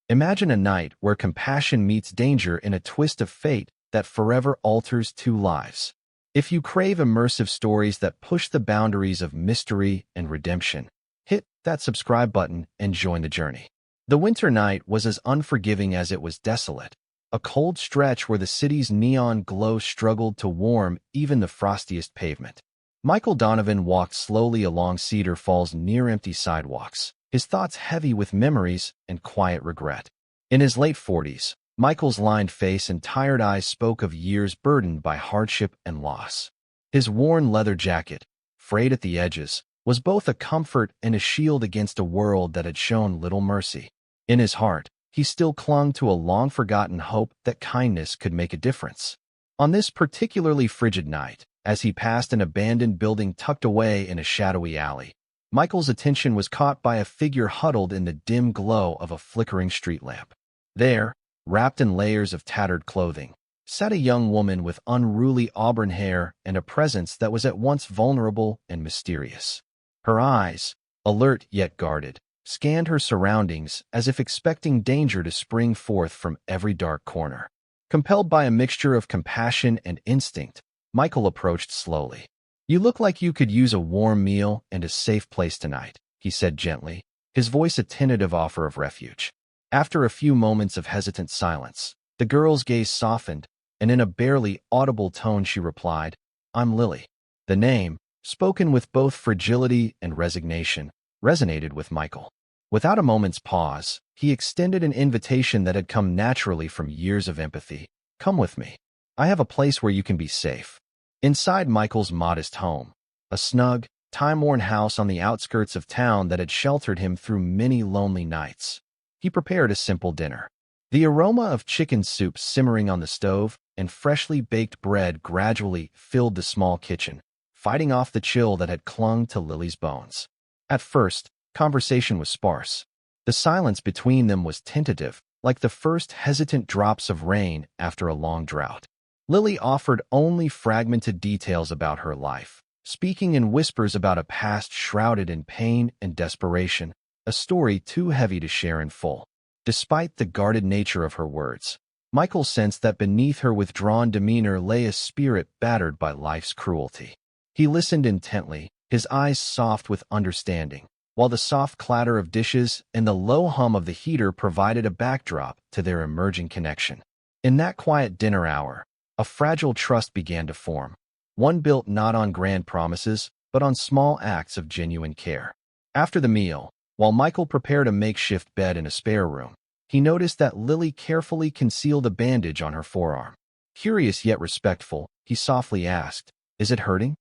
Imagine a night where compassion meets danger in a twist of fate that forever alters two lives. If you crave immersive stories that push the boundaries of mystery and redemption, hit that subscribe button and join the journey. The winter night was as unforgiving as it was desolate, a cold stretch where the city's neon glow struggled to warm even the frostiest pavement. Michael Donovan walked slowly along Cedar Falls' near-empty sidewalks, his thoughts heavy with memories and quiet regret. In his late 40s, Michael's lined face and tired eyes spoke of years burdened by hardship and loss. His worn leather jacket, frayed at the edges, was both a comfort and a shield against a world that had shown little mercy. In his heart, he still clung to a long-forgotten hope that kindness could make a difference. On this particularly frigid night, as he passed an abandoned building tucked away in a shadowy alley, Michael's attention was caught by a figure huddled in the dim glow of a flickering street lamp. There, wrapped in layers of tattered clothing, sat a young woman with unruly auburn hair and a presence that was at once vulnerable and mysterious. Her eyes, alert yet guarded, scanned her surroundings as if expecting danger to spring forth from every dark corner. Compelled by a mixture of compassion and instinct, Michael approached slowly. "You look like you could use a warm meal and a safe place tonight," he said gently, his voice a tentative offer of refuge. After a few moments of hesitant silence, the girl's gaze softened, and in a barely audible tone she replied, "I'm Lily." The name, spoken with both fragility and resignation, resonated with Michael. Without a moment's pause, he extended an invitation that had come naturally from years of empathy. "Come with me. I have a place where you can be safe." Inside Michael's modest home, a snug, time-worn house on the outskirts of town that had sheltered him through many lonely nights, he prepared a simple dinner. The aroma of chicken soup simmering on the stove and freshly baked bread gradually filled the small kitchen, fighting off the chill that had clung to Lily's bones. At first, conversation was sparse. The silence between them was tentative, like the first hesitant drops of rain after a long drought. Lily offered only fragmented details about her life, speaking in whispers about a past shrouded in pain and desperation, a story too heavy to share in full. Despite the guarded nature of her words, Michael sensed that beneath her withdrawn demeanor lay a spirit battered by life's cruelty. He listened intently, his eyes soft with understanding, while the soft clatter of dishes and the low hum of the heater provided a backdrop to their emerging connection. In that quiet dinner hour, a fragile trust began to form, one built not on grand promises, but on small acts of genuine care. After the meal, while Michael prepared a makeshift bed in a spare room, he noticed that Lily carefully concealed a bandage on her forearm. Curious yet respectful, he softly asked, "Is it hurting?"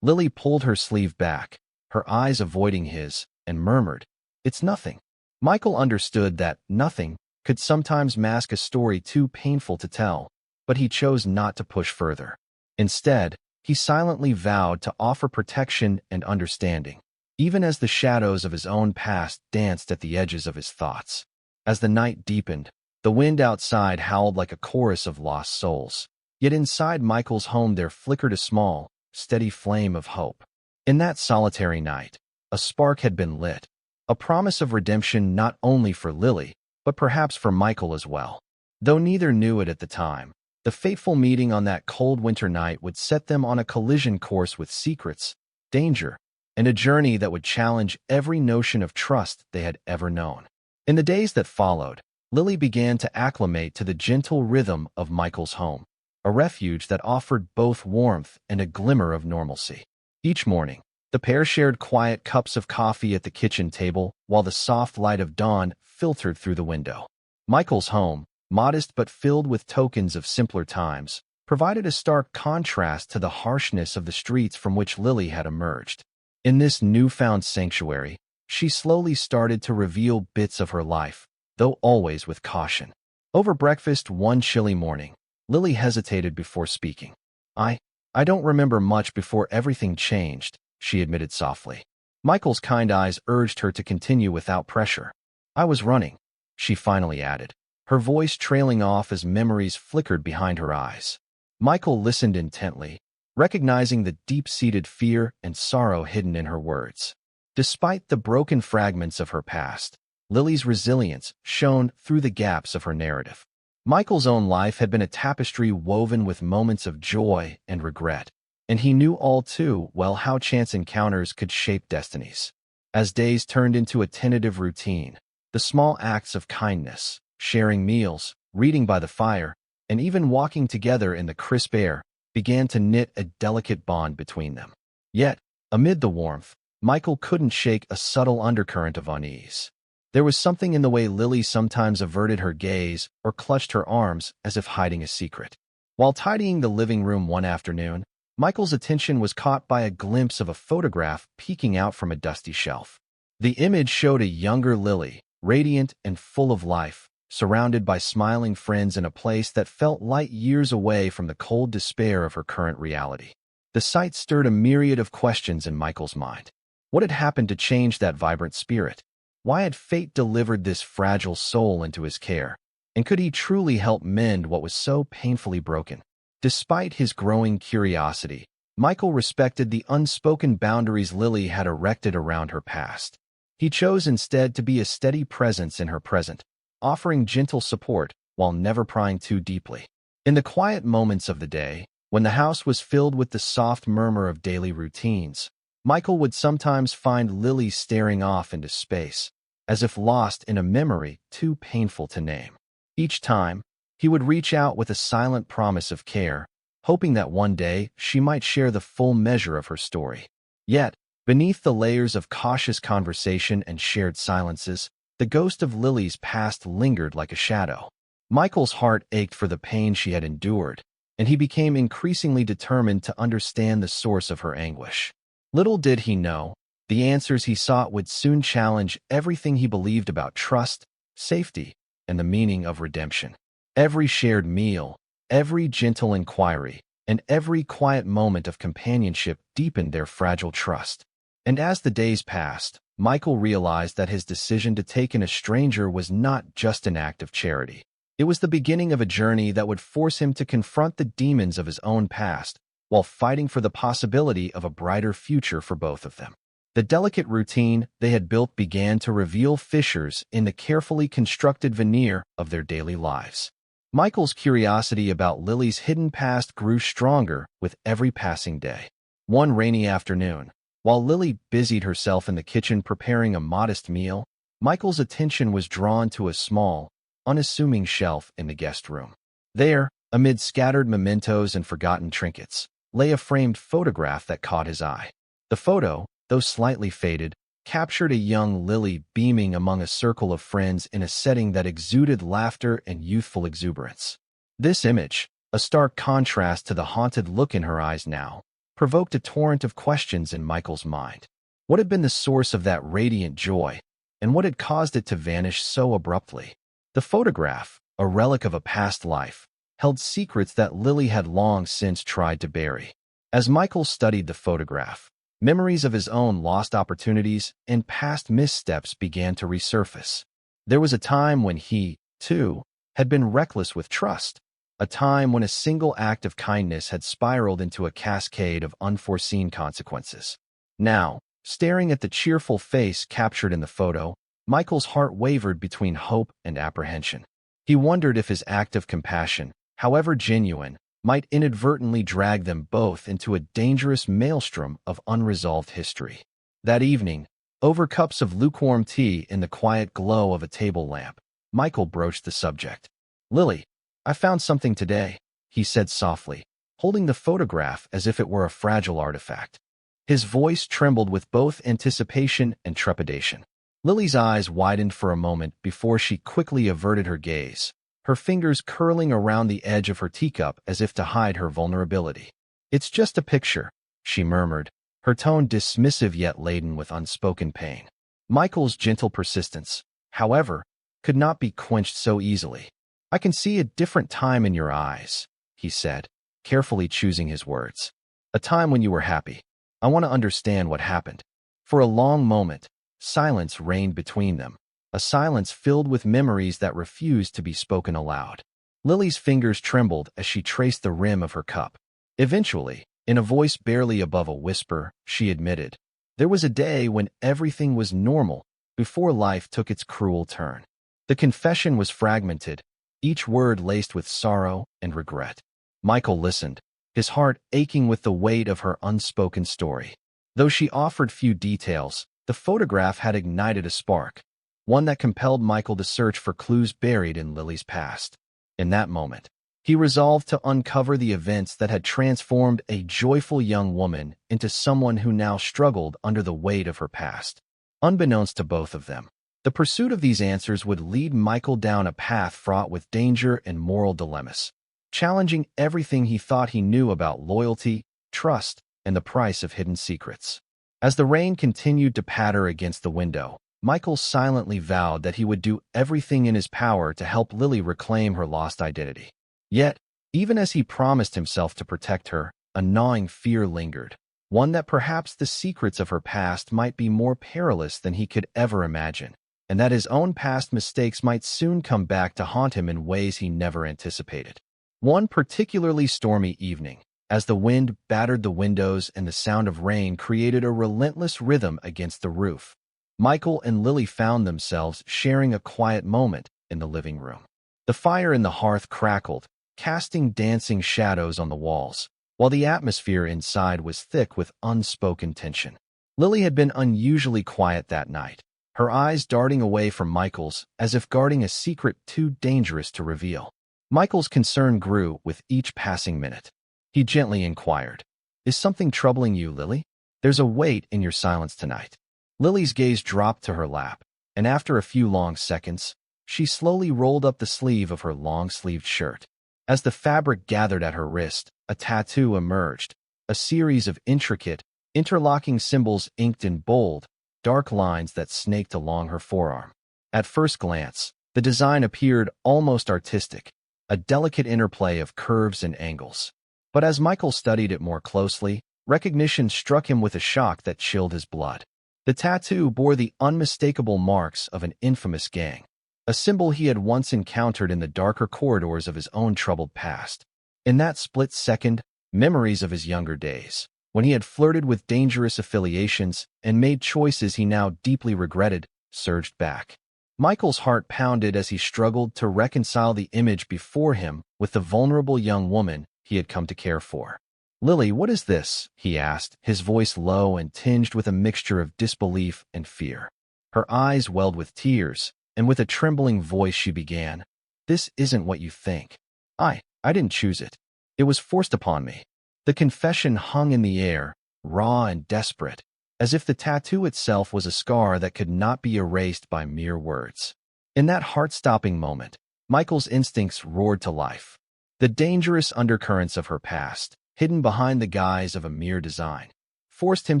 Lily pulled her sleeve back, her eyes avoiding his, and murmured, "It's nothing." Michael understood that nothing could sometimes mask a story too painful to tell, but he chose not to push further. Instead, he silently vowed to offer protection and understanding, even as the shadows of his own past danced at the edges of his thoughts. As the night deepened, the wind outside howled like a chorus of lost souls. Yet inside Michael's home there flickered a small, steady flame of hope. In that solitary night, a spark had been lit, a promise of redemption not only for Lily, but perhaps for Michael as well. Though neither knew it at the time, the fateful meeting on that cold winter night would set them on a collision course with secrets, danger, and a journey that would challenge every notion of trust they had ever known. In the days that followed, Lily began to acclimate to the gentle rhythm of Michael's home, a refuge that offered both warmth and a glimmer of normalcy. Each morning, the pair shared quiet cups of coffee at the kitchen table while the soft light of dawn filtered through the window. Michael's home, modest but filled with tokens of simpler times, provided a stark contrast to the harshness of the streets from which Lily had emerged. In this newfound sanctuary, she slowly started to reveal bits of her life, though always with caution. Over breakfast one chilly morning, Lily hesitated before speaking. I don't remember much before everything changed," she admitted softly. Michael's kind eyes urged her to continue without pressure. "I was running," she finally added, her voice trailing off as memories flickered behind her eyes. Michael listened intently, recognizing the deep-seated fear and sorrow hidden in her words. Despite the broken fragments of her past, Lily's resilience shone through the gaps of her narrative. Michael's own life had been a tapestry woven with moments of joy and regret, and he knew all too well how chance encounters could shape destinies. As days turned into a tentative routine, the small acts of kindness, sharing meals, reading by the fire, and even walking together in the crisp air began to knit a delicate bond between them. Yet, amid the warmth, Michael couldn't shake a subtle undercurrent of unease. There was something in the way Lily sometimes averted her gaze or clutched her arms as if hiding a secret. While tidying the living room one afternoon, Michael's attention was caught by a glimpse of a photograph peeking out from a dusty shelf. The image showed a younger Lily, radiant and full of life, surrounded by smiling friends in a place that felt light years away from the cold despair of her current reality. The sight stirred a myriad of questions in Michael's mind. What had happened to change that vibrant spirit? Why had fate delivered this fragile soul into his care? And could he truly help mend what was so painfully broken? Despite his growing curiosity, Michael respected the unspoken boundaries Lily had erected around her past. He chose instead to be a steady presence in her present, offering gentle support while never prying too deeply. In the quiet moments of the day, when the house was filled with the soft murmur of daily routines, Michael would sometimes find Lily staring off into space, as if lost in a memory too painful to name. Each time, he would reach out with a silent promise of care, hoping that one day she might share the full measure of her story. Yet, beneath the layers of cautious conversation and shared silences, the ghost of Lily's past lingered like a shadow. Michael's heart ached for the pain she had endured, and he became increasingly determined to understand the source of her anguish. Little did he know, the answers he sought would soon challenge everything he believed about trust, safety, and the meaning of redemption. Every shared meal, every gentle inquiry, and every quiet moment of companionship deepened their fragile trust. And as the days passed, Michael realized that his decision to take in a stranger was not just an act of charity. It was the beginning of a journey that would force him to confront the demons of his own past, while fighting for the possibility of a brighter future for both of them. The delicate routine they had built began to reveal fissures in the carefully constructed veneer of their daily lives. Michael's curiosity about Lily's hidden past grew stronger with every passing day. One rainy afternoon, while Lily busied herself in the kitchen preparing a modest meal, Michael's attention was drawn to a small, unassuming shelf in the guest room. There, amid scattered mementos and forgotten trinkets, lay a framed photograph that caught his eye. The photo, though slightly faded, captured a young Lily beaming among a circle of friends in a setting that exuded laughter and youthful exuberance. This image, a stark contrast to the haunted look in her eyes now, provoked a torrent of questions in Michael's mind. What had been the source of that radiant joy, and what had caused it to vanish so abruptly? The photograph, a relic of a past life, held secrets that Lily had long since tried to bury. As Michael studied the photograph, memories of his own lost opportunities and past missteps began to resurface. There was a time when he, too, had been reckless with trust, a time when a single act of kindness had spiraled into a cascade of unforeseen consequences. Now, staring at the cheerful face captured in the photo, Michael's heart wavered between hope and apprehension. He wondered if his act of compassion, however genuine, might inadvertently drag them both into a dangerous maelstrom of unresolved history. That evening, over cups of lukewarm tea in the quiet glow of a table lamp, Michael broached the subject. "Lily, I found something today," he said softly, holding the photograph as if it were a fragile artifact. His voice trembled with both anticipation and trepidation. Lily's eyes widened for a moment before she quickly averted her gaze, her fingers curling around the edge of her teacup as if to hide her vulnerability. "It's just a picture," she murmured, her tone dismissive yet laden with unspoken pain. Michael's gentle persistence, however, could not be quenched so easily. "I can see a different time in your eyes," he said, carefully choosing his words. "A time when you were happy. I want to understand what happened." For a long moment, silence reigned between them, a silence filled with memories that refused to be spoken aloud. Lily's fingers trembled as she traced the rim of her cup. Eventually, in a voice barely above a whisper, she admitted, "There was a day when everything was normal before life took its cruel turn. The confession was fragmented, each word laced with sorrow and regret. Michael listened, his heart aching with the weight of her unspoken story. Though she offered few details, the photograph had ignited a spark, one that compelled Michael to search for clues buried in Lily's past. In that moment, he resolved to uncover the events that had transformed a joyful young woman into someone who now struggled under the weight of her past. Unbeknownst to both of them, the pursuit of these answers would lead Michael down a path fraught with danger and moral dilemmas, challenging everything he thought he knew about loyalty, trust, and the price of hidden secrets. As the rain continued to patter against the window, Michael silently vowed that he would do everything in his power to help Lily reclaim her lost identity. Yet, even as he promised himself to protect her, a gnawing fear lingered, one that perhaps the secrets of her past might be more perilous than he could ever imagine, and that his own past mistakes might soon come back to haunt him in ways he never anticipated. One particularly stormy evening, as the wind battered the windows and the sound of rain created a relentless rhythm against the roof, Michael and Lily found themselves sharing a quiet moment in the living room. The fire in the hearth crackled, casting dancing shadows on the walls, while the atmosphere inside was thick with unspoken tension. Lily had been unusually quiet that night, her eyes darting away from Michael's as if guarding a secret too dangerous to reveal. Michael's concern grew with each passing minute. He gently inquired, "Is something troubling you, Lily? There's a weight in your silence tonight." Lily's gaze dropped to her lap, and after a few long seconds, she slowly rolled up the sleeve of her long-sleeved shirt. As the fabric gathered at her wrist, a tattoo emerged, a series of intricate, interlocking symbols inked in bold, dark lines that snaked along her forearm. At first glance, the design appeared almost artistic, a delicate interplay of curves and angles. But as Michael studied it more closely, recognition struck him with a shock that chilled his blood. The tattoo bore the unmistakable marks of an infamous gang, a symbol he had once encountered in the darker corridors of his own troubled past. In that split second, memories of his younger days, when he had flirted with dangerous affiliations and made choices he now deeply regretted, surged back. Michael's heart pounded as he struggled to reconcile the image before him with the vulnerable young woman he had come to care for. "Lily, what is this?" he asked, his voice low and tinged with a mixture of disbelief and fear. Her eyes welled with tears, and with a trembling voice she began, "This isn't what you think. I didn't choose it. It was forced upon me." The confession hung in the air, raw and desperate, as if the tattoo itself was a scar that could not be erased by mere words. In that heart-stopping moment, Michael's instincts roared to life. The dangerous undercurrents of her past, hidden behind the guise of a mere design, forced him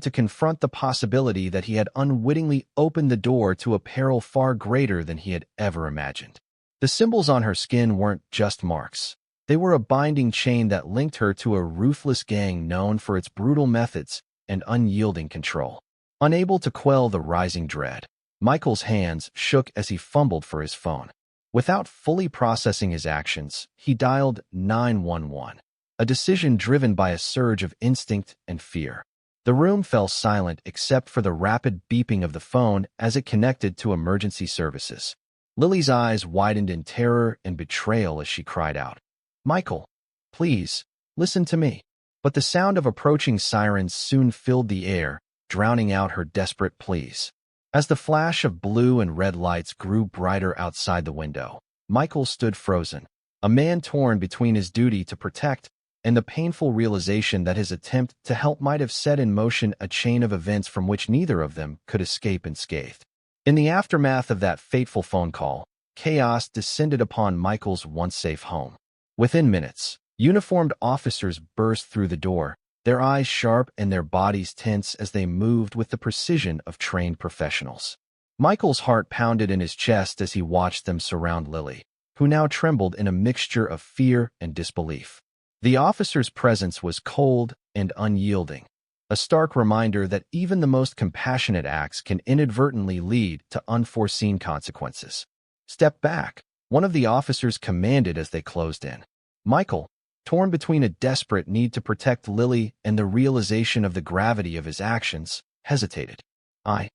to confront the possibility that he had unwittingly opened the door to a peril far greater than he had ever imagined. The symbols on her skin weren't just marks. They were a binding chain that linked her to a ruthless gang known for its brutal methods and unyielding control. Unable to quell the rising dread, Michael's hands shook as he fumbled for his phone. Without fully processing his actions, he dialed 911, a decision driven by a surge of instinct and fear. The room fell silent except for the rapid beeping of the phone as it connected to emergency services. Lily's eyes widened in terror and betrayal as she cried out, "Michael, please, listen to me." But the sound of approaching sirens soon filled the air, drowning out her desperate pleas. As the flash of blue and red lights grew brighter outside the window, Michael stood frozen, a man torn between his duty to protect and the painful realization that his attempt to help might have set in motion a chain of events from which neither of them could escape unscathed. In the aftermath of that fateful phone call, chaos descended upon Michael's once safe home. Within minutes, uniformed officers burst through the door, their eyes sharp and their bodies tense as they moved with the precision of trained professionals. Michael's heart pounded in his chest as he watched them surround Lily, who now trembled in a mixture of fear and disbelief. The officer's presence was cold and unyielding, a stark reminder that even the most compassionate acts can inadvertently lead to unforeseen consequences. "Step back," one of the officers commanded as they closed in. Michael, torn between a desperate need to protect Lily and the realization of the gravity of his actions, hesitated. I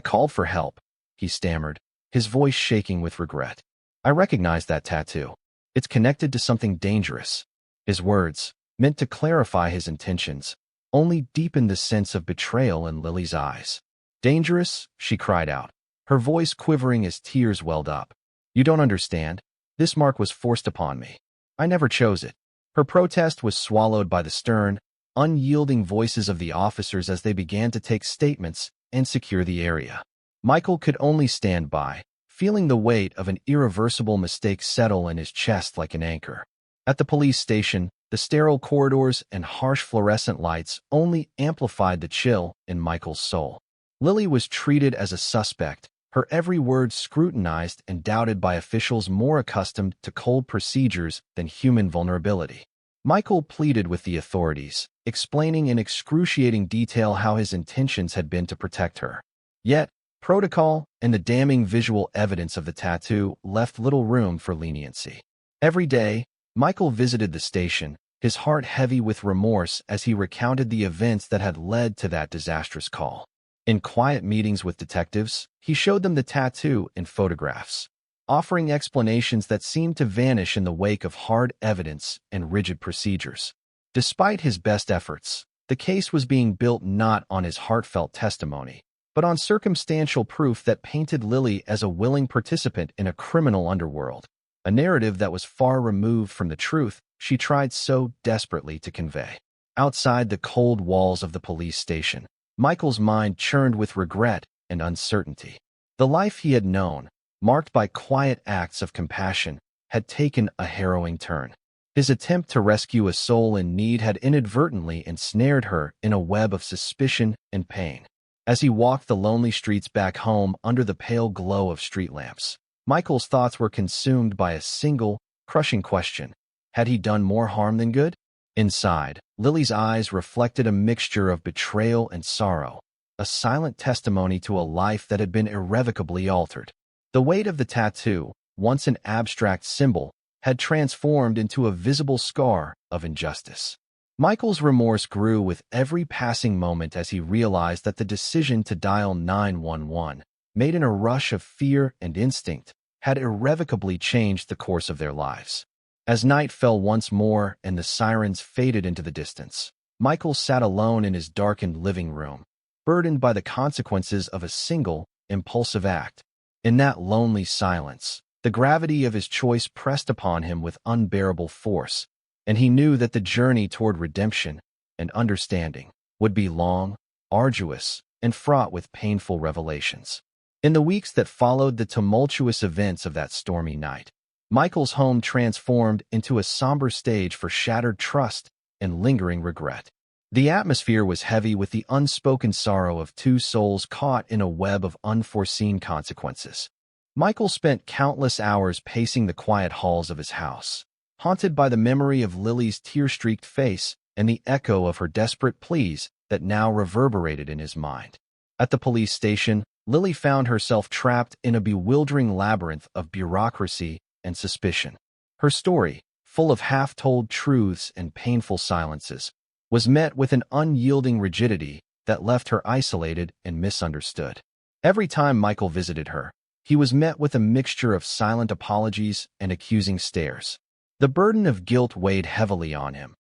called for help," he stammered, his voice shaking with regret. I recognize that tattoo. It's connected to something dangerous. His words, meant to clarify his intentions, only deepened the sense of betrayal in Lily's eyes. Dangerous? She cried out, her voice quivering as tears welled up. You don't understand. This mark was forced upon me. I never chose it. Her protest was swallowed by the stern, unyielding voices of the officers as they began to take statements and secure the area. Michael could only stand by, feeling the weight of an irreversible mistake settle in his chest like an anchor. At the police station, the sterile corridors and harsh fluorescent lights only amplified the chill in Michael's soul. Lily was treated as a suspect, her every word scrutinized and doubted by officials more accustomed to cold procedures than human vulnerability. Michael pleaded with the authorities, explaining in excruciating detail how his intentions had been to protect her. Yet, protocol and the damning visual evidence of the tattoo left little room for leniency. Every day, Michael visited the station, his heart heavy with remorse as he recounted the events that had led to that disastrous call. In quiet meetings with detectives, he showed them the tattoo in photographs, offering explanations that seemed to vanish in the wake of hard evidence and rigid procedures. Despite his best efforts, the case was being built not on his heartfelt testimony, but on circumstantial proof that painted Lily as a willing participant in a criminal underworld, a narrative that was far removed from the truth she tried so desperately to convey. Outside the cold walls of the police station, Michael's mind churned with regret and uncertainty. The life he had known, marked by quiet acts of compassion, had taken a harrowing turn. His attempt to rescue a soul in need had inadvertently ensnared her in a web of suspicion and pain. As he walked the lonely streets back home under the pale glow of street lamps, Michael's thoughts were consumed by a single, crushing question. Had he done more harm than good? Inside, Lily's eyes reflected a mixture of betrayal and sorrow, a silent testimony to a life that had been irrevocably altered. The weight of the tattoo, once an abstract symbol, had transformed into a visible scar of injustice. Michael's remorse grew with every passing moment as he realized that the decision to dial 911, made in a rush of fear and instinct, had irrevocably changed the course of their lives. As night fell once more and the sirens faded into the distance, Michael sat alone in his darkened living room, burdened by the consequences of a single, impulsive act. In that lonely silence, the gravity of his choice pressed upon him with unbearable force, and he knew that the journey toward redemption and understanding would be long, arduous, and fraught with painful revelations. In the weeks that followed the tumultuous events of that stormy night, Michael's home transformed into a somber stage for shattered trust and lingering regret. The atmosphere was heavy with the unspoken sorrow of two souls caught in a web of unforeseen consequences. Michael spent countless hours pacing the quiet halls of his house, haunted by the memory of Lily's tear-streaked face and the echo of her desperate pleas that now reverberated in his mind. At the police station, Lily found herself trapped in a bewildering labyrinth of bureaucracy and suspicion. Her story, full of half-told truths and painful silences, was met with an unyielding rigidity that left her isolated and misunderstood. Every time Michael visited her, he was met with a mixture of silent apologies and accusing stares. The burden of guilt weighed heavily on him,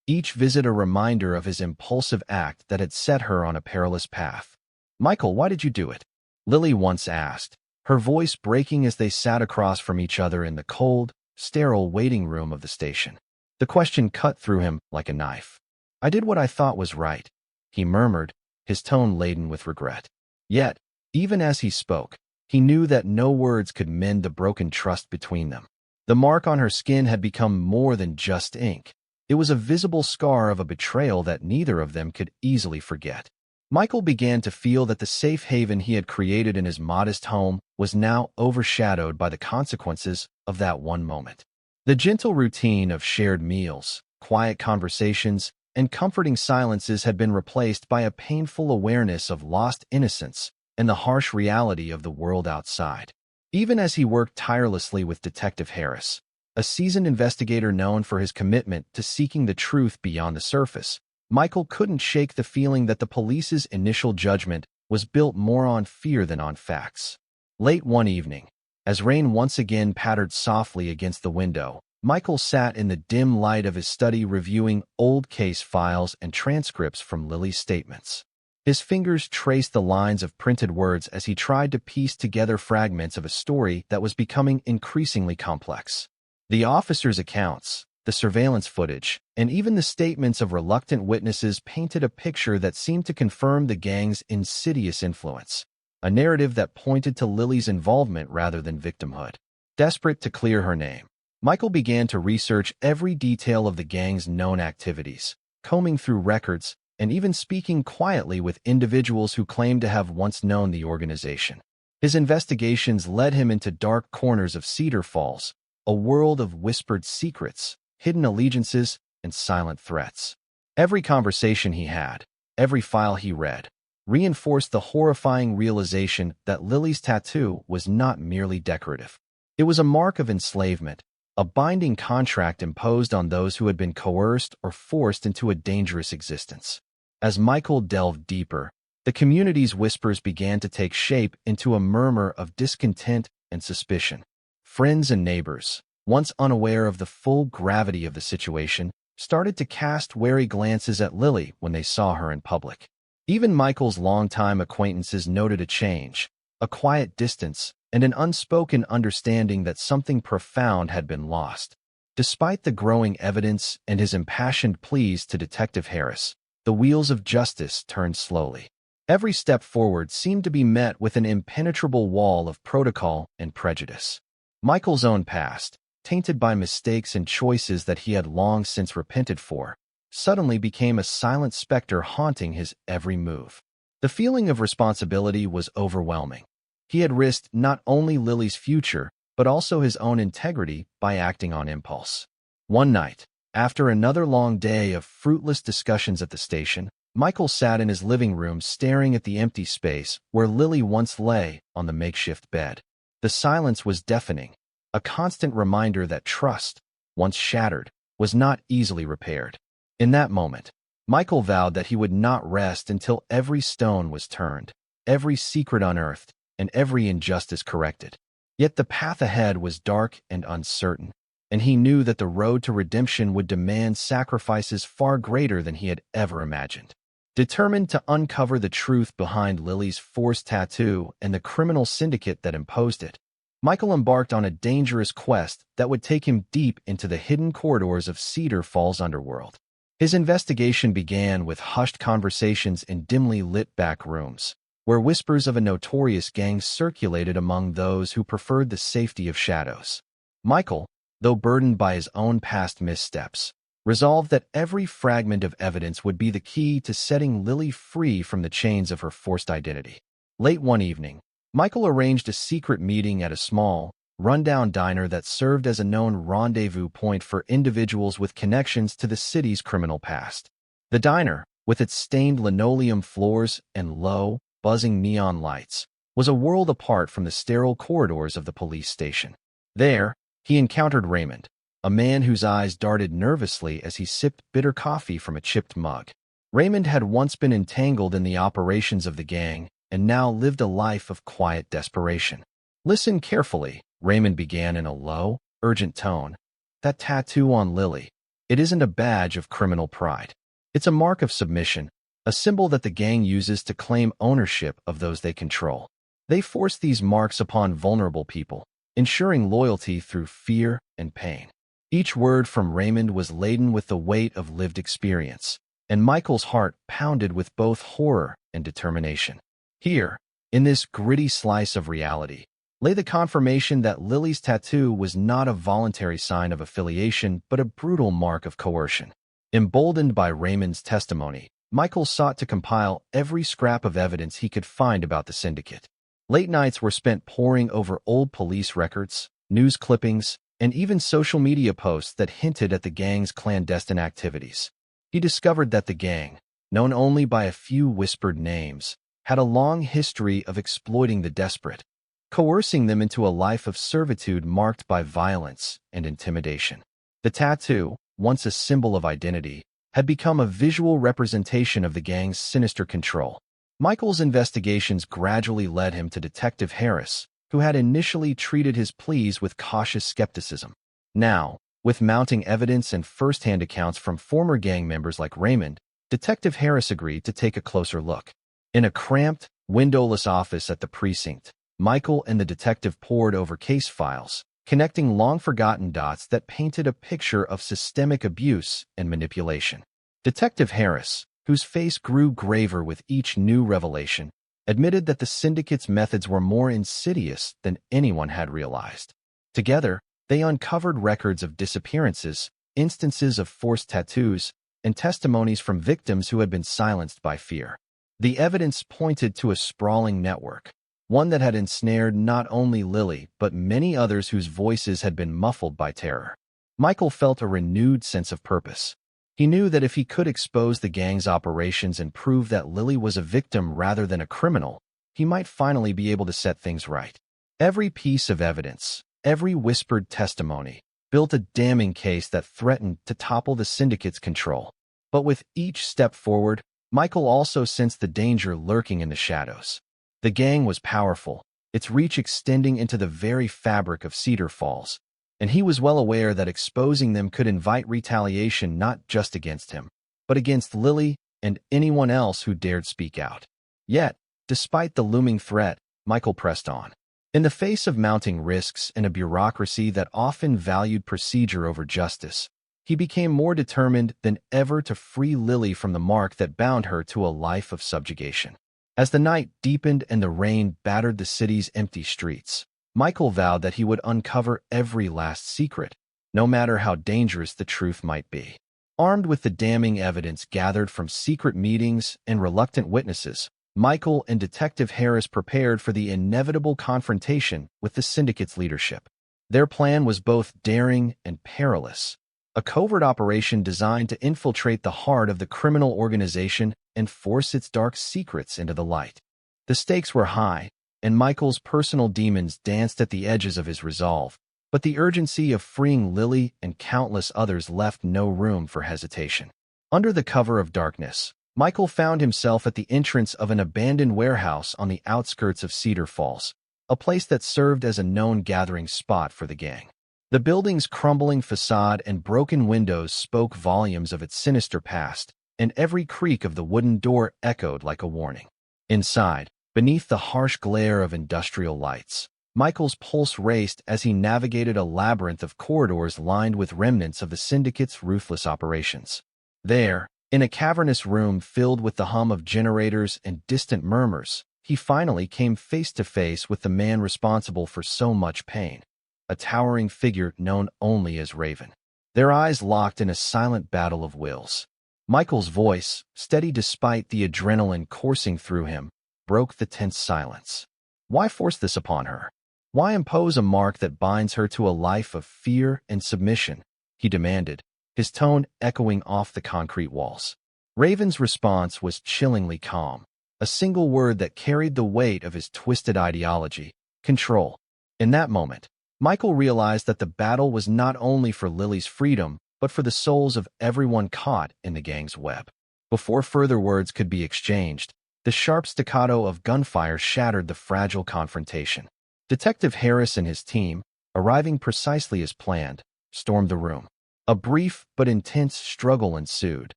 each visit a reminder of his impulsive act that had set her on a perilous path. "Michael, why did you do it?" Lily once asked, her voice breaking as they sat across from each other in the cold, sterile waiting room of the station. The question cut through him like a knife. "I did what I thought was right," he murmured, his tone laden with regret. Yet, even as he spoke, he knew that no words could mend the broken trust between them. The mark on her skin had become more than just ink. It was a visible scar of a betrayal that neither of them could easily forget. Michael began to feel that the safe haven he had created in his modest home was now overshadowed by the consequences of that one moment. The gentle routine of shared meals, quiet conversations, and comforting silences had been replaced by a painful awareness of lost innocence and the harsh reality of the world outside. Even as he worked tirelessly with Detective Harris, a seasoned investigator known for his commitment to seeking the truth beyond the surface, Michael couldn't shake the feeling that the police's initial judgment was built more on fear than on facts. Late one evening, as rain once again pattered softly against the window, Michael sat in the dim light of his study reviewing old case files and transcripts from Lily's statements. His fingers traced the lines of printed words as he tried to piece together fragments of a story that was becoming increasingly complex. The officers' accounts, the surveillance footage, and even the statements of reluctant witnesses painted a picture that seemed to confirm the gang's insidious influence, a narrative that pointed to Lily's involvement rather than victimhood. Desperate to clear her name, Michael began to research every detail of the gang's known activities, combing through records, and even speaking quietly with individuals who claimed to have once known the organization. His investigations led him into dark corners of Cedar Falls, a world of whispered secrets, hidden allegiances, and silent threats. Every conversation he had, every file he read, reinforced the horrifying realization that Lily's tattoo was not merely decorative. It was a mark of enslavement, a binding contract imposed on those who had been coerced or forced into a dangerous existence. As Michael delved deeper, the community's whispers began to take shape into a murmur of discontent and suspicion. Friends and neighbors, once unaware of the full gravity of the situation, started to cast wary glances at Lily when they saw her in public. Even Michael's longtime acquaintances noted a change, a quiet distance, and an unspoken understanding that something profound had been lost. Despite the growing evidence and his impassioned pleas to Detective Harris, the wheels of justice turned slowly. Every step forward seemed to be met with an impenetrable wall of protocol and prejudice. Michael's own past, tainted by mistakes and choices that he had long since repented for, suddenly became a silent specter haunting his every move. The feeling of responsibility was overwhelming. He had risked not only Lily's future, but also his own integrity by acting on impulse. One night, after another long day of fruitless discussions at the station, Michael sat in his living room staring at the empty space where Lily once lay on the makeshift bed. The silence was deafening, a constant reminder that trust, once shattered, was not easily repaired. In that moment, Michael vowed that he would not rest until every stone was turned, every secret unearthed, and every injustice corrected. Yet the path ahead was dark and uncertain, and he knew that the road to redemption would demand sacrifices far greater than he had ever imagined. Determined to uncover the truth behind Lily's forced tattoo and the criminal syndicate that imposed it, Michael embarked on a dangerous quest that would take him deep into the hidden corridors of Cedar Falls' underworld. His investigation began with hushed conversations in dimly lit back rooms, where whispers of a notorious gang circulated among those who preferred the safety of shadows. Michael, though burdened by his own past missteps, resolved that every fragment of evidence would be the key to setting Lily free from the chains of her forced identity. Late one evening, Michael arranged a secret meeting at a small, rundown diner that served as a known rendezvous point for individuals with connections to the city's criminal past. The diner, with its stained linoleum floors and low, buzzing neon lights, was a world apart from the sterile corridors of the police station. There, he encountered Raymond, a man whose eyes darted nervously as he sipped bitter coffee from a chipped mug. Raymond had once been entangled in the operations of the gang and now lived a life of quiet desperation. "Listen carefully," Raymond began in a low, urgent tone. "That tattoo on Lily, it isn't a badge of criminal pride. It's a mark of submission, a symbol that the gang uses to claim ownership of those they control. They force these marks upon vulnerable people, ensuring loyalty through fear and pain." Each word from Raymond was laden with the weight of lived experience, and Michael's heart pounded with both horror and determination. Here, in this gritty slice of reality, lay the confirmation that Lily's tattoo was not a voluntary sign of affiliation but a brutal mark of coercion. Emboldened by Raymond's testimony, Michael sought to compile every scrap of evidence he could find about the syndicate. Late nights were spent poring over old police records, news clippings, and even social media posts that hinted at the gang's clandestine activities. He discovered that the gang, known only by a few whispered names, had a long history of exploiting the desperate, coercing them into a life of servitude marked by violence and intimidation. The tattoo, once a symbol of identity, had become a visual representation of the gang's sinister control. Michael's investigations gradually led him to Detective Harris, who had initially treated his pleas with cautious skepticism. Now, with mounting evidence and first-hand accounts from former gang members like Raymond, Detective Harris agreed to take a closer look. In a cramped, windowless office at the precinct, Michael and the detective pored over case files, connecting long-forgotten dots that painted a picture of systemic abuse and manipulation. Detective Harris, whose face grew graver with each new revelation, admitted that the syndicate's methods were more insidious than anyone had realized. Together, they uncovered records of disappearances, instances of forced tattoos, and testimonies from victims who had been silenced by fear. The evidence pointed to a sprawling network, one that had ensnared not only Lily but many others whose voices had been muffled by terror. Michael felt a renewed sense of purpose. He knew that if he could expose the gang's operations and prove that Lily was a victim rather than a criminal, he might finally be able to set things right. Every piece of evidence, every whispered testimony, built a damning case that threatened to topple the syndicate's control. But with each step forward, Michael also sensed the danger lurking in the shadows. The gang was powerful, its reach extending into the very fabric of Cedar Falls, and he was well aware that exposing them could invite retaliation not just against him, but against Lily and anyone else who dared speak out. Yet, despite the looming threat, Michael pressed on. In the face of mounting risks and a bureaucracy that often valued procedure over justice, he became more determined than ever to free Lily from the mark that bound her to a life of subjugation. As the night deepened and the rain battered the city's empty streets, Michael vowed that he would uncover every last secret, no matter how dangerous the truth might be. Armed with the damning evidence gathered from secret meetings and reluctant witnesses, Michael and Detective Harris prepared for the inevitable confrontation with the syndicate's leadership. Their plan was both daring and perilous, a covert operation designed to infiltrate the heart of the criminal organization and force its dark secrets into the light. The stakes were high, and Michael's personal demons danced at the edges of his resolve, but the urgency of freeing Lily and countless others left no room for hesitation. Under the cover of darkness, Michael found himself at the entrance of an abandoned warehouse on the outskirts of Cedar Falls, a place that served as a known gathering spot for the gang. The building's crumbling facade and broken windows spoke volumes of its sinister past, and every creak of the wooden door echoed like a warning. Inside, beneath the harsh glare of industrial lights, Michael's pulse raced as he navigated a labyrinth of corridors lined with remnants of the syndicate's ruthless operations. There, in a cavernous room filled with the hum of generators and distant murmurs, he finally came face to face with the man responsible for so much pain, a towering figure known only as Raven. Their eyes locked in a silent battle of wills. Michael's voice, steady despite the adrenaline coursing through him, broke the tense silence. Why force this upon her? Why impose a mark that binds her to a life of fear and submission? He demanded, his tone echoing off the concrete walls. Raven's response was chillingly calm, a single word that carried the weight of his twisted ideology: control. In that moment, Michael realized that the battle was not only for Lily's freedom, but for the souls of everyone caught in the gang's web. Before further words could be exchanged, the sharp staccato of gunfire shattered the fragile confrontation. Detective Harris and his team, arriving precisely as planned, stormed the room. A brief but intense struggle ensued,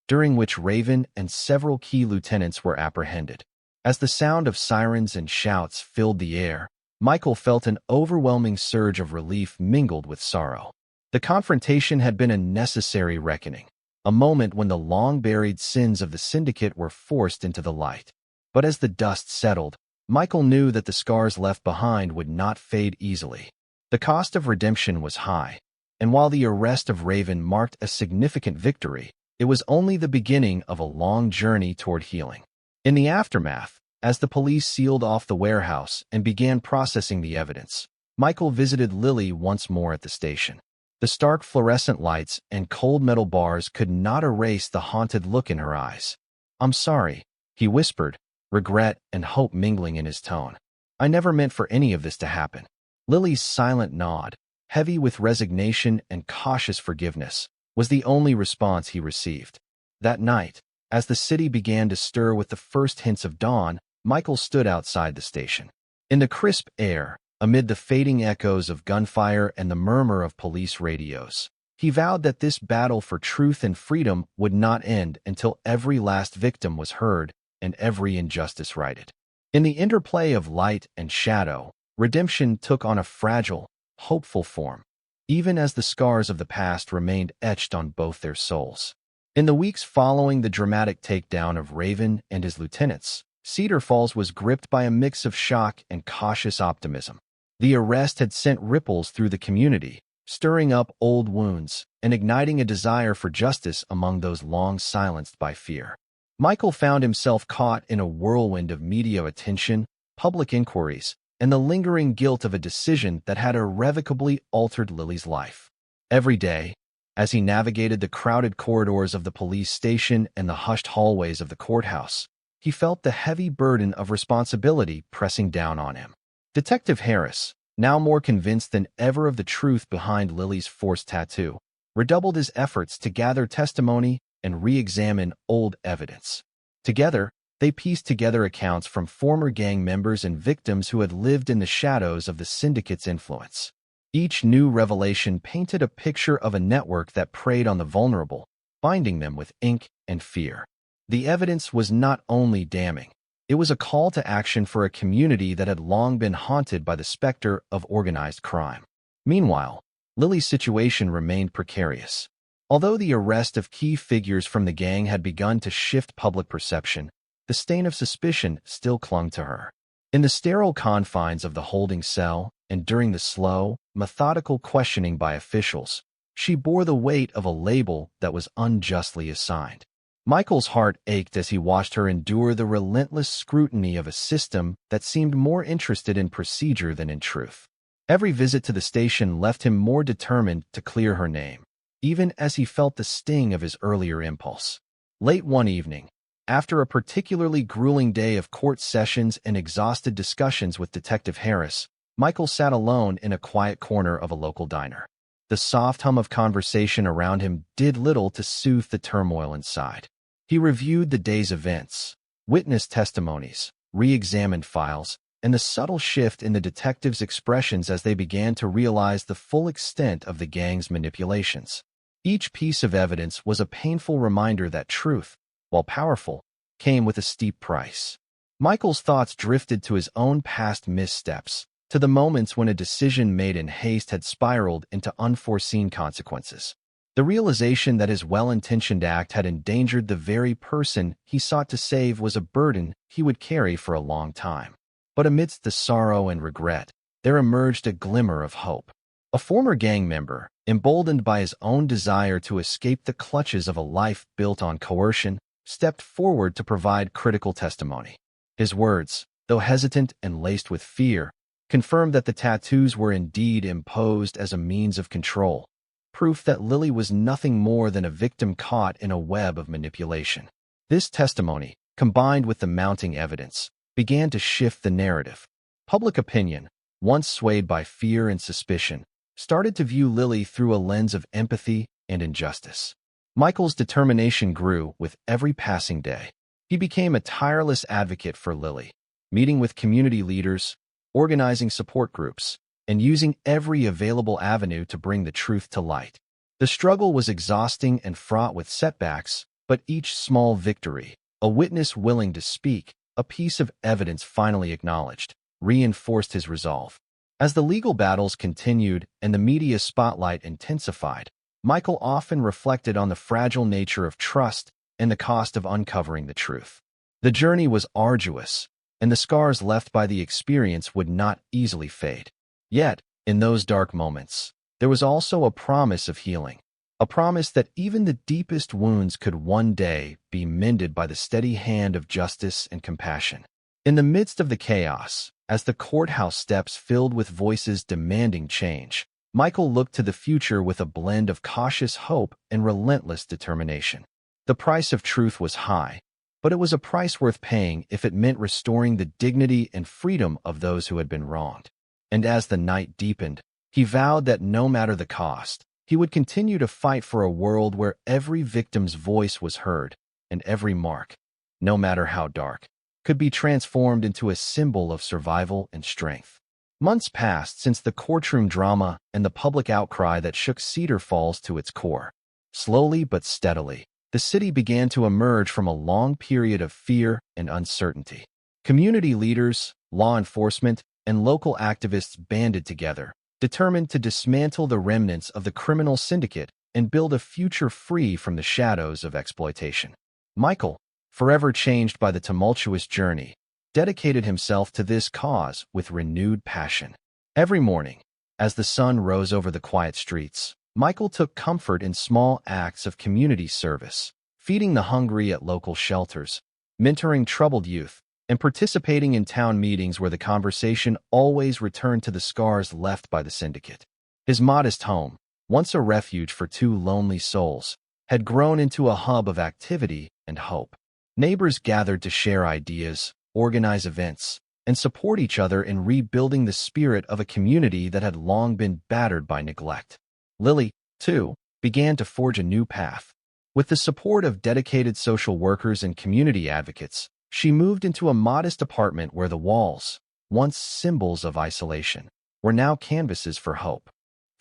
during which Raven and several key lieutenants were apprehended. As the sound of sirens and shouts filled the air, Michael felt an overwhelming surge of relief mingled with sorrow. The confrontation had been a necessary reckoning, a moment when the long-buried sins of the syndicate were forced into the light. But as the dust settled, Michael knew that the scars left behind would not fade easily. The cost of redemption was high, and while the arrest of Raven marked a significant victory, it was only the beginning of a long journey toward healing. In the aftermath, as the police sealed off the warehouse and began processing the evidence, Michael visited Lily once more at the station. The stark fluorescent lights and cold metal bars could not erase the haunted look in her eyes. "I'm sorry," he whispered, regret and hope mingling in his tone. "I never meant for any of this to happen." Lily's silent nod, heavy with resignation and cautious forgiveness, was the only response he received. That night, as the city began to stir with the first hints of dawn, Michael stood outside the station. In the crisp air, amid the fading echoes of gunfire and the murmur of police radios. He vowed that this battle for truth and freedom would not end until every last victim was heard and every injustice righted. In the interplay of light and shadow, redemption took on a fragile, hopeful form, even as the scars of the past remained etched on both their souls. In the weeks following the dramatic takedown of Raven and his lieutenants, Cedar Falls was gripped by a mix of shock and cautious optimism. The arrest had sent ripples through the community, stirring up old wounds and igniting a desire for justice among those long silenced by fear. Michael found himself caught in a whirlwind of media attention, public inquiries, and the lingering guilt of a decision that had irrevocably altered Lily's life. Every day, as he navigated the crowded corridors of the police station and the hushed hallways of the courthouse, he felt the heavy burden of responsibility pressing down on him. Detective Harris, now more convinced than ever of the truth behind Lily's forced tattoo, redoubled his efforts to gather testimony and re-examine old evidence. Together, they pieced together accounts from former gang members and victims who had lived in the shadows of the syndicate's influence. Each new revelation painted a picture of a network that preyed on the vulnerable, binding them with ink and fear. The evidence was not only damning, it was a call to action for a community that had long been haunted by the specter of organized crime. Meanwhile, Lily's situation remained precarious. Although the arrest of key figures from the gang had begun to shift public perception, the stain of suspicion still clung to her. In the sterile confines of the holding cell, and during the slow, methodical questioning by officials, she bore the weight of a label that was unjustly assigned. Michael's heart ached as he watched her endure the relentless scrutiny of a system that seemed more interested in procedure than in truth. Every visit to the station left him more determined to clear her name, even as he felt the sting of his earlier impulse. Late one evening, after a particularly grueling day of court sessions and exhausted discussions with Detective Harris, Michael sat alone in a quiet corner of a local diner. The soft hum of conversation around him did little to soothe the turmoil inside. He reviewed the day's events, witness testimonies, re-examined files, and the subtle shift in the detectives' expressions as they began to realize the full extent of the gang's manipulations. Each piece of evidence was a painful reminder that truth, while powerful, came with a steep price. Michael's thoughts drifted to his own past missteps, to the moments when a decision made in haste had spiraled into unforeseen consequences. The realization that his well-intentioned act had endangered the very person he sought to save was a burden he would carry for a long time. But amidst the sorrow and regret, there emerged a glimmer of hope. A former gang member, emboldened by his own desire to escape the clutches of a life built on coercion, stepped forward to provide critical testimony. His words, though hesitant and laced with fear, confirmed that the tattoos were indeed imposed as a means of control, proof that Lily was nothing more than a victim caught in a web of manipulation. This testimony, combined with the mounting evidence, began to shift the narrative. Public opinion, once swayed by fear and suspicion, started to view Lily through a lens of empathy and injustice. Michael's determination grew with every passing day. He became a tireless advocate for Lily, meeting with community leaders, organizing support groups, and using every available avenue to bring the truth to light. The struggle was exhausting and fraught with setbacks, but each small victory, a witness willing to speak, a piece of evidence finally acknowledged, reinforced his resolve. As the legal battles continued and the media spotlight intensified, Michael often reflected on the fragile nature of trust and the cost of uncovering the truth. The journey was arduous, and the scars left by the experience would not easily fade. Yet, in those dark moments, there was also a promise of healing, a promise that even the deepest wounds could one day be mended by the steady hand of justice and compassion. In the midst of the chaos, as the courthouse steps filled with voices demanding change, Michael looked to the future with a blend of cautious hope and relentless determination. The price of truth was high, but it was a price worth paying if it meant restoring the dignity and freedom of those who had been wronged. And as the night deepened, he vowed that no matter the cost, he would continue to fight for a world where every victim's voice was heard and every mark, no matter how dark, could be transformed into a symbol of survival and strength. Months passed since the courtroom drama and the public outcry that shook Cedar Falls to its core. Slowly but steadily, the city began to emerge from a long period of fear and uncertainty. Community leaders, law enforcement, and local activists banded together, determined to dismantle the remnants of the criminal syndicate and build a future free from the shadows of exploitation. Michael, forever changed by the tumultuous journey, dedicated himself to this cause with renewed passion. Every morning, as the sun rose over the quiet streets, Michael took comfort in small acts of community service, feeding the hungry at local shelters, mentoring troubled youth, and participating in town meetings where the conversation always returned to the scars left by the syndicate. His modest home, once a refuge for two lonely souls, had grown into a hub of activity and hope. Neighbors gathered to share ideas, organize events, and support each other in rebuilding the spirit of a community that had long been battered by neglect. Lily, too, began to forge a new path. With the support of dedicated social workers and community advocates, she moved into a modest apartment where the walls, once symbols of isolation, were now canvases for hope.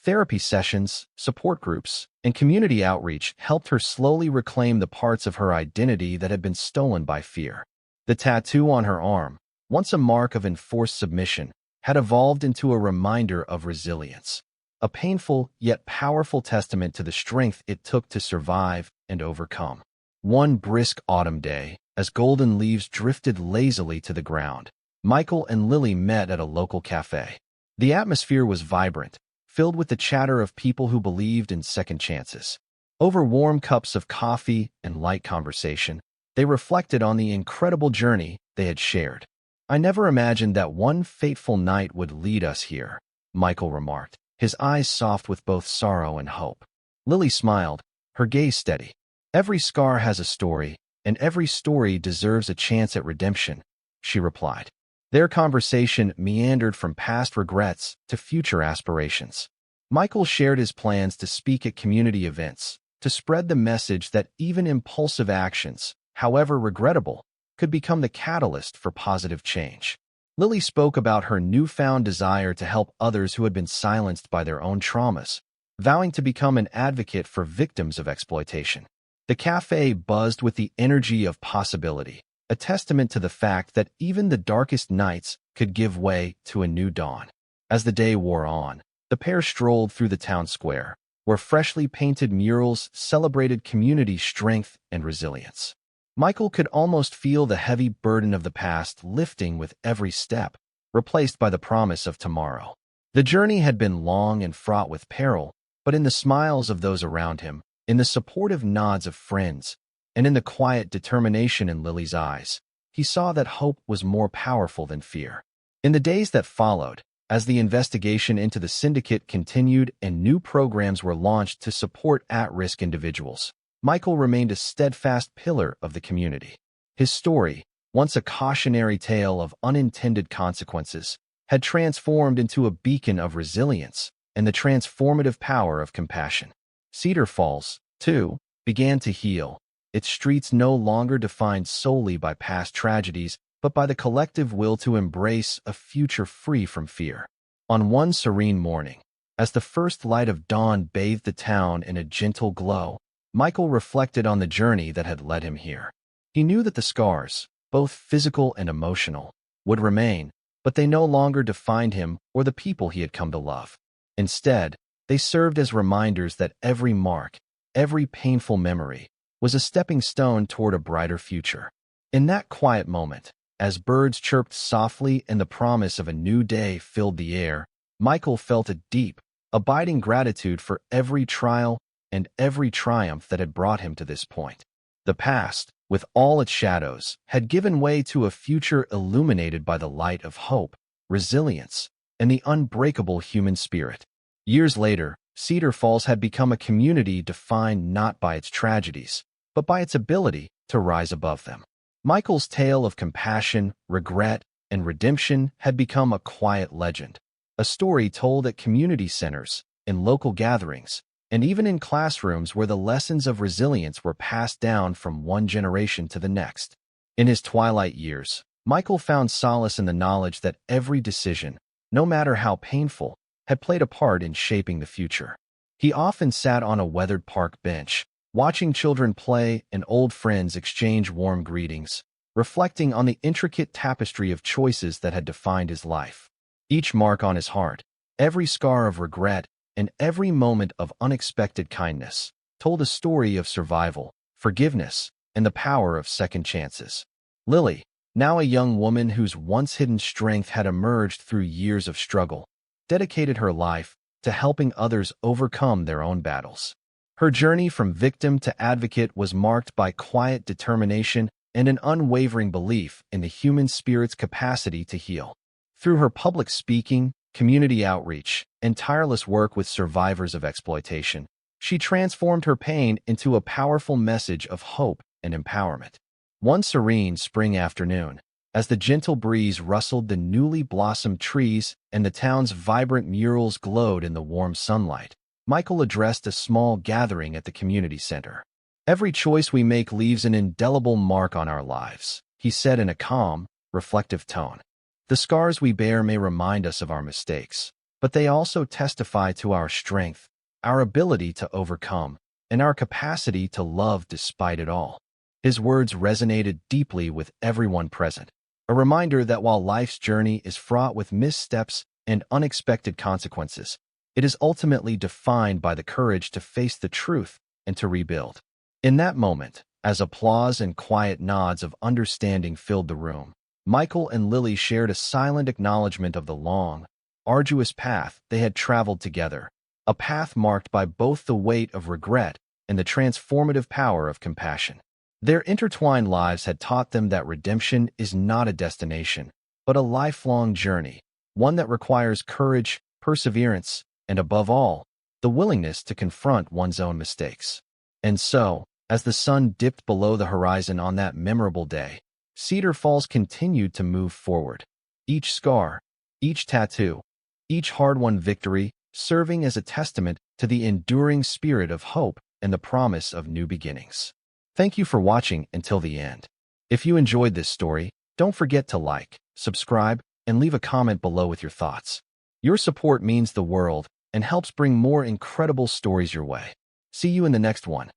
Therapy sessions, support groups, and community outreach helped her slowly reclaim the parts of her identity that had been stolen by fear. The tattoo on her arm, once a mark of enforced submission, had evolved into a reminder of resilience, a painful yet powerful testament to the strength it took to survive and overcome. One brisk autumn day, as golden leaves drifted lazily to the ground, Michael and Lily met at a local cafe. The atmosphere was vibrant, filled with the chatter of people who believed in second chances. Over warm cups of coffee and light conversation, they reflected on the incredible journey they had shared. "I never imagined that one fateful night would lead us here," Michael remarked, his eyes soft with both sorrow and hope. Lily smiled, her gaze steady. "Every scar has a story, and every story deserves a chance at redemption," she replied. Their conversation meandered from past regrets to future aspirations. Michael shared his plans to speak at community events, to spread the message that even impulsive actions, however regrettable, could become the catalyst for positive change. Lily spoke about her newfound desire to help others who had been silenced by their own traumas, vowing to become an advocate for victims of exploitation. The cafe buzzed with the energy of possibility, a testament to the fact that even the darkest nights could give way to a new dawn. As the day wore on, the pair strolled through the town square, where freshly painted murals celebrated community strength and resilience. Michael could almost feel the heavy burden of the past lifting with every step, replaced by the promise of tomorrow. The journey had been long and fraught with peril, but in the smiles of those around him, in the supportive nods of friends, and in the quiet determination in Lily's eyes, he saw that hope was more powerful than fear. In the days that followed, as the investigation into the syndicate continued and new programs were launched to support at-risk individuals, Michael remained a steadfast pillar of the community. His story, once a cautionary tale of unintended consequences, had transformed into a beacon of resilience and the transformative power of compassion. Cedar Falls, too, began to heal, its streets no longer defined solely by past tragedies, but by the collective will to embrace a future free from fear. On one serene morning, as the first light of dawn bathed the town in a gentle glow, Michael reflected on the journey that had led him here. He knew that the scars, both physical and emotional, would remain, but they no longer defined him or the people he had come to love. Instead, they served as reminders that every mark, every painful memory, was a stepping stone toward a brighter future. In that quiet moment, as birds chirped softly and the promise of a new day filled the air, Michael felt a deep, abiding gratitude for every trial and every triumph that had brought him to this point. The past, with all its shadows, had given way to a future illuminated by the light of hope, resilience, and the unbreakable human spirit. Years later, Cedar Falls had become a community defined not by its tragedies, but by its ability to rise above them. Michael's tale of compassion, regret, and redemption had become a quiet legend, a story told at community centers, in local gatherings, and even in classrooms where the lessons of resilience were passed down from one generation to the next. In his twilight years, Michael found solace in the knowledge that every decision, no matter how painful, had played a part in shaping the future. He often sat on a weathered park bench, watching children play and old friends exchange warm greetings, reflecting on the intricate tapestry of choices that had defined his life. Each mark on his heart, every scar of regret, and every moment of unexpected kindness told a story of survival, forgiveness, and the power of second chances. Lily, now a young woman whose once hidden strength had emerged through years of struggle, dedicated her life to helping others overcome their own battles. Her journey from victim to advocate was marked by quiet determination and an unwavering belief in the human spirit's capacity to heal. Through her public speaking, community outreach, and tireless work with survivors of exploitation, she transformed her pain into a powerful message of hope and empowerment. One serene spring afternoon, as the gentle breeze rustled the newly blossomed trees and the town's vibrant murals glowed in the warm sunlight, Michael addressed a small gathering at the community center. "Every choice we make leaves an indelible mark on our lives," he said in a calm, reflective tone. "The scars we bear may remind us of our mistakes, but they also testify to our strength, our ability to overcome, and our capacity to love despite it all." His words resonated deeply with everyone present, a reminder that while life's journey is fraught with missteps and unexpected consequences, it is ultimately defined by the courage to face the truth and to rebuild. In that moment, as applause and quiet nods of understanding filled the room, Michael and Lily shared a silent acknowledgement of the long, arduous path they had traveled together, a path marked by both the weight of regret and the transformative power of compassion. Their intertwined lives had taught them that redemption is not a destination, but a lifelong journey, one that requires courage, perseverance, and above all, the willingness to confront one's own mistakes. And so, as the sun dipped below the horizon on that memorable day, Cedar Falls continued to move forward, each scar, each tattoo, each hard-won victory serving as a testament to the enduring spirit of hope and the promise of new beginnings. Thank you for watching until the end. If you enjoyed this story, don't forget to like, subscribe, and leave a comment below with your thoughts. Your support means the world and helps bring more incredible stories your way. See you in the next one.